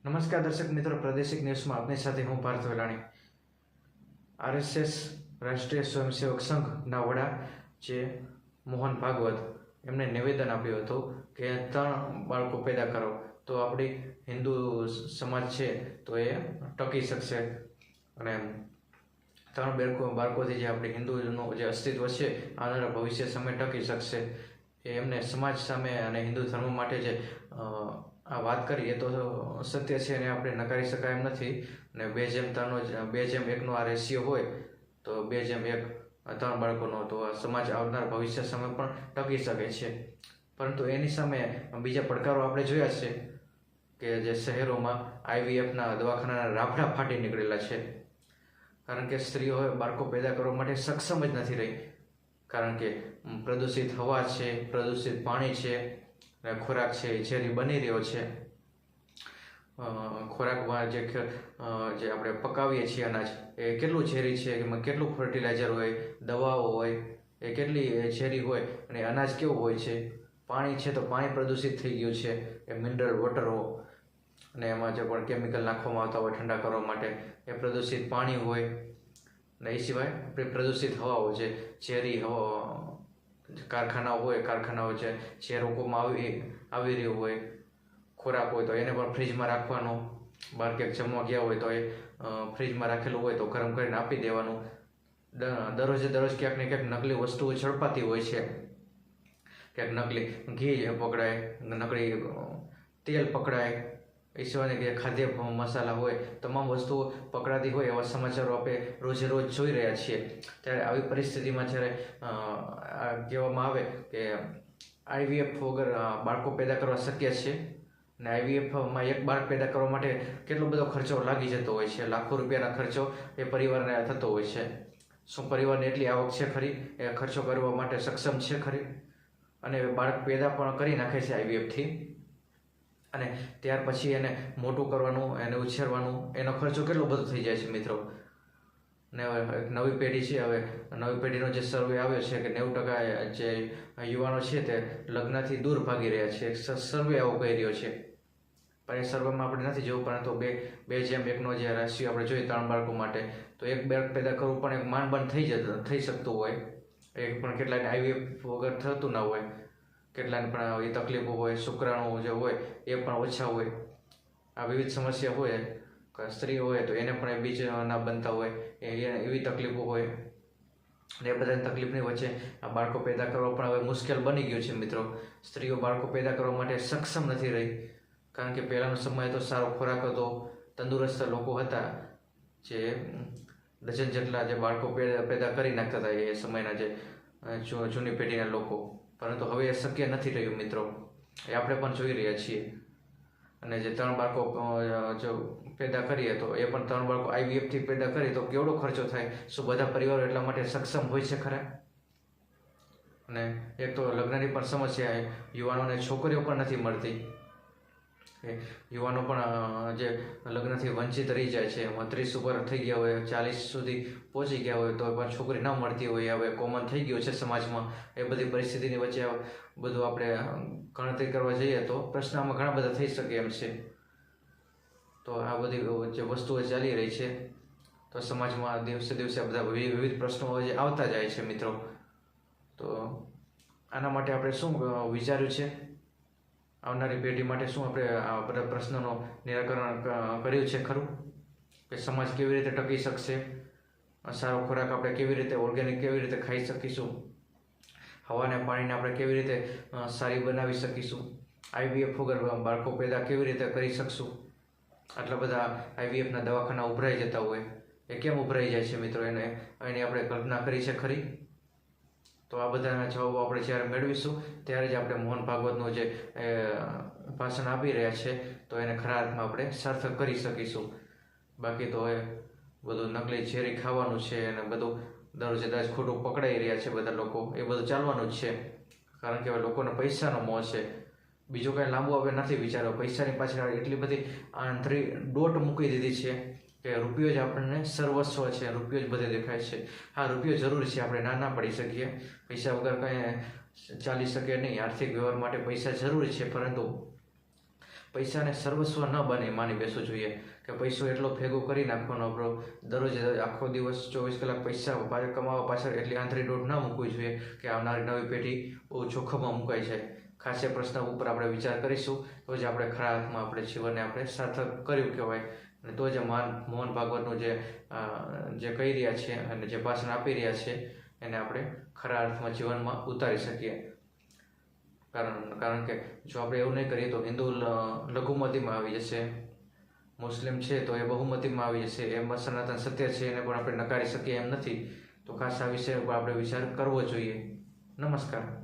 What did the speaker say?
નમસ્કાર દર્શક મિત્રો, પ્રાદેશિક ન્યૂઝમાં આપની સાથે હું પાર્થ વેલાણી। આરએસએસ રાષ્ટ્રીય સ્વયંસેવક સંઘના વડા જે મોહન ભાગવત એમણે નિવેદન આપ્યું હતું કે 3 બાળકો પેદા કરો તો આપણી હિન્દુ સમાજ છે તો એ ટકી શકશે અને 3 બાળકોથી જે આપણી હિન્દુનું જે અસ્તિત્વ છે આવનારા ભવિષ્ય સામે ટકી શકશે। એમને સમાજ સામે અને હિન્દુ ધર્મ માટે જે આ વાત કરી એ તો સત્ય છે અને આપણે નકારી શકાય એમ નથી। અને 2:3 આ રેશિયો હોય તો 2:1 3 બાળકોનો તો સમાજ આવનાર ભવિષ્ય સામે પણ ટકી શકે છે। પરંતુ એની સામે બીજા પડકારો આપણે જોયા છે કે જે શહેરોમાં આઈવીએફના દવાખાનાના રાફડા ફાટી નીકળેલા છે, કારણ કે સ્ત્રીઓ બાળકો પેદા કરવા માટે સક્ષમ જ નથી રહી, કારણ કે પ્રદૂષિત હવા છે, પ્રદૂષિત પાણી છે, ખોરાક છે એ ઝેરી બની રહ્યો છે। ખોરાકમાં જે આપણે પકાવીએ છીએ અનાજ એ કેટલું ઝેરી છે, એમાં કેટલું ફર્ટિલાઇઝર હોય, દવાઓ હોય, એ કેટલી ઝેરી હોય। અને અનાજ કેવું હોય છે, પાણી છે તો પાણી પ્રદૂષિત થઈ ગયું છે, એ મિનરલ વોટરો અને એમાં જે પણ કેમિકલ નાખવામાં આવતા હોય ઠંડા કરવા માટે એ પ્રદૂષિત પાણી હોય। અને એ સિવાય આપણે પ્રદૂષિત હવાઓ છે, ઝેરી હવા, કારખાનાઓ હોય, કારખાનાઓ છે ઝેર રોકવામાં આવી રહ્યું હોય, ખોરાક હોય તો એને પણ ફ્રીજમાં રાખવાનો, બહાર ક્યાંક જમવા ગયા હોય તો એ ફ્રીજમાં રાખેલું હોય તો ગરમ કરીને આપી દેવાનું। દરરોજ ક્યાંક ને ક્યાંક નકલી વસ્તુઓ ઝડપાતી હોય છે, ક્યાંક નકલી ઘી પકડાય, નકલી તેલ પકડાય, એ સિવાય કે ખાદ્ય મસાલા હોય, તમામ વસ્તુઓ પકડાતી હોય એવા સમાચારો આપણે રોજે રોજ જોઈ રહ્યા છીએ। ત્યારે આવી પરિસ્થિતિમાં જ્યારે કહેવામાં આવે કે આઈવીએફ વગર બાળકો પેદા કરવા શક્ય છે અને આઈવીએફમાં એક બાળક પેદા કરવા માટે કેટલો બધો ખર્ચો લાગી જતો હોય છે, લાખો રૂપિયાના ખર્ચો એ પરિવારને થતો હોય છે। શું પરિવારને એટલી આવક છે ખરી એ ખર્ચો કરવા માટે સક્ષમ છે ખરી? અને બાળક પેદા પણ કરી નાખે છે આઈવીએફથી, અને ત્યાર પછી એને મોટું કરવાનું, એને ઉછેરવાનું, એનો ખર્ચો કેટલો બધો થઈ જાય છે મિત્રો। ને હવે નવી પેઢી છે, હવે નવી પેઢીનો જે સર્વે આવ્યો છે કે 90% જે યુવાનો છે તે લગ્નથી દૂર ભાગી રહ્યા છે, સર્વે આવો કહી રહ્યો છે। પણ એ સર્વેમાં આપણે નથી જોવું, પરંતુ 2:1 જે રાશિયો આપણે જોઈએ 3 બાળકો માટે, તો એક બાળક પેદા કરવું પણ એક માંડ થઈ શકતું હોય, એક પણ કેટલાને આઈવીએફ વગર થતું ના હોય, કેટલાને પણ એ તકલીફો હોય, શુક્રાણુ જે હોય એ પણ ઓછા હોય, આ વિવિધ સમસ્યા હોય, સ્ત્રી હોય તો એને પણ બીજ ના બનતા હોય, એવી તકલીફો હોય। અને એ બધાની તકલીફની વચ્ચે આ બાળકો પેદા કરવા પણ હવે મુશ્કેલ બની ગયું છે મિત્રો। સ્ત્રીઓ બાળકો પેદા કરવા માટે સક્ષમ નથી રહી, કારણ કે પહેલાંનો સમય તો સારો ખોરાક હતો, તંદુરસ્ત લોકો હતા, જે ડઝન જેટલા જે બાળકો પેદા કરી નાખતા હતા એ સમયના જે જૂની પેઢીના લોકો। પરંતુ હવે એ શક્ય નથી રહ્યું મિત્રો, એ આપણે પણ જોઈ રહ્યા છીએ। અને જે 3 બાળકો જો પેદા કરીએ તો એ પણ 3 બાળકો આઈવીએફથી પેદા કરીએ તો કેવડો ખર્ચો થાય? શું બધા પરિવારો એટલા માટે સક્ષમ હોય છે ખરા? અને એક તો લગ્નની પણ સમસ્યા, યુવાનોને છોકરીઓ પણ નથી મળતી, યુવાનો પણ જે લગ્નથી વંચિત રહી જાય છે, 30 ઉપર થઈ ગયા હોય, 40 સુધી પહોંચી ગયા હોય તો પણ છોકરી ન મળતી હોય, હવે કોમન થઈ ગયું છે સમાજમાં। એ બધી પરિસ્થિતિની વચ્ચે બધું આપણે ગણતરી કરવા જઈએ તો પ્રશ્ન આમાં ઘણા બધા થઈ શકે એમ છે। તો આ બધી જે વસ્તુઓ ચાલી રહી છે તો સમાજમાં દિવસે દિવસે બધા વિવિધ પ્રશ્નો જે આવતા જાય છે મિત્રો। તો આના માટે આપણે શું વિચાર્યું છે, આવનારી પેઢી માટે શું આપણે આ બધા પ્રશ્નોનું નિરાકરણ કર્યું છે ખરું? કે સમાજ કેવી રીતે ટકી શકશે, સારો ખોરાક આપણે કેવી રીતે ઓર્ગેનિક કેવી રીતે ખાઈ શકીશું, હવાને પાણીને આપણે કેવી રીતે સારી બનાવી શકીશું, આઈવીએફ વગર બાળકો પેદા કેવી રીતે કરી શકશું? આટલા બધા આઈવીએફના દવાખાના ઉભરાઈ જતા હોય, એ કેમ ઉભરાઈ જાય છે મિત્રો, એની આપણે કલ્પના કરી છે ખરી? તો આ બધાના જવાબો આપણે જ્યારે મેળવીશું ત્યારે જ આપણે મોહન ભાગવતનું જે ભાષણ આપી રહ્યા છે તો એને ખરા અર્થમાં આપણે સાર્થક કરી શકીશું। બાકી તો એ બધું નકલી ઝેરી ખાવાનું છે અને બધું દરરોજ ખોટું પકડાઈ રહ્યા છે બધા લોકો, એ બધું ચાલવાનું જ છે, કારણ કે હવે લોકોને પૈસાનો મોહ છે, બીજું કાંઈ લાંબુ હવે નથી વિચારો। પૈસાની પાછળ એટલી બધી આંતરી દોટ મૂકી દીધી છે કે રૂપિયો જ આપણને સર્વસ્વ છે, રૂપિયો જ બધે દેખાય છે। હા, રૂપિયો જરૂરી છે, આપણે ના પડી શકીએ, પૈસા વગર કંઈ ચાલી શકે નહીં, આર્થિક વ્યવહાર માટે પૈસા જરૂરી છે, પરંતુ પૈસાને સર્વસ્વ ન માની બેસવું જોઈએ કે પૈસો એટલો ભેગો કરી નાખવાનો આપણો દરરોજ આખો દિવસ 24 કલાક પૈસા કમાવા પાછળ એટલી આંતરી દોડ ન મૂકવી જોઈએ કે આવનારી નવી પેઢી બહુ જોખમમાં મુકાઈ જાય. ખાસ એ પ્રશ્ન ઉપર આપણે વિચાર કરીશું તો જ આપણે ખરા અર્થમાં આપણે જીવનને આપણે સાર્થક કર્યું કહેવાય, અને તો જ મોહન ભાગવતનું જે કહી રહ્યા છે અને જે ભાષણ આપી રહ્યા છે એને આપણે ખરા અર્થમાં જીવનમાં ઉતારી શકીએ. કારણ કે જો આપણે એવું નહીં કરીએ તો હિન્દુ લઘુમતીમાં આવી જશે, મુસ્લિમ છે તો એ બહુમતીમાં આવી જશે, એમ સનાતન સત્ય છે એને પણ આપણે નકારી શકીએ એમ નથી. તો ખાસ આ વિષય ઉપર આપણે વિચાર કરવો જોઈએ. નમસ્કાર.